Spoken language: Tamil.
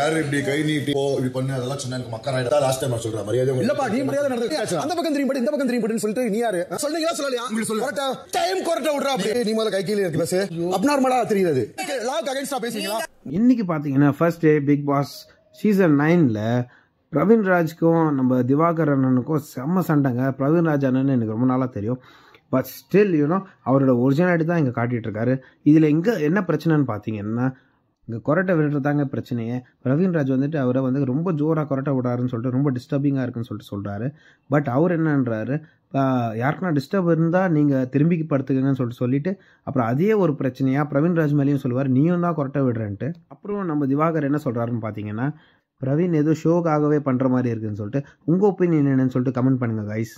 யாரு இப்படி கை நீட்டி இப்படி பண்ணு அதெல்லாம் சொன்னா எனக்கு மக்கராயிட்டா லாஸ்ட் டைம் நான் சொல்றேன் மரியாதை இல்லப்பா நீ மரியாதை நடந்து அந்த பக்கம் திரும்பி இந்த பக்கம் திரும்பி சொல்லிட்டு நீ யாரு சொல்றீங்களா சொல்லலையா உங்களுக்கு சொல்ல கரெக்ட்டா டைம் கரெக்ட்டா விடுறா அப்படியே நீ முதல்ல கை கீழ இருக்கு பஸ் அப்நார்மலா தெரியுது லாக் அகைன்ஸ்டா பேசுறீங்களா இன்னைக்கு பாத்தீங்கன்னா first day Bigg Boss season 9ல பிரவீன் ராஜ்க்கும் நம்ம திவாகர் அண்ணனுக்கும் செம்ம சண்டைங்க. பிரவீன் ராஜ் அண்ணன் எனக்கு ரொம்ப நாளா தெரியும். பட் ஸ்டில் அவரோட ஒரிஜினாலிட்டி தான் இங்கே காட்டிட்டு இருக்காரு. இதில் இங்கே என்ன பிரச்சனைன்னு பார்த்தீங்கன்னா இங்கே கொரட்டை விடுறதாங்க பிரச்சனையே. பிரவீன் ராஜ் வந்துட்டு அவரை வந்து ரொம்ப ஜோராக கொரட்டை விடாருன்னு சொல்லிட்டு ரொம்ப டிஸ்டர்பிங்காக இருக்குன்னு சொல்கிறாரு. பட் அவர் என்னன்றாரு, யாருக்குன்னா டிஸ்டர்ப் இருந்தால் நீங்கள் திரும்பி படுத்துக்கங்கன்னு சொல்லிட்டு அப்புறம் அதே ஒரு பிரச்சனையாக பிரவீன் ராஜ் மேலேயும் சொல்லுவார், நீயும் தான் கொரட்டை விடுறேன்ட்டு. அப்புறம் நம்ம திவாகர் என்ன சொல்கிறாருன்னு பார்த்தீங்கன்னா, பிரவீன் ஏதோ ஷோக்காகவே பண்ணுற மாதிரி இருக்குன்னு சொல்லிட்டு உங்கள் ஒப்பீனியன் என்னன்னு சொல்லிட்டு கமெண்ட் பண்ணுங்கள் கைஸ்.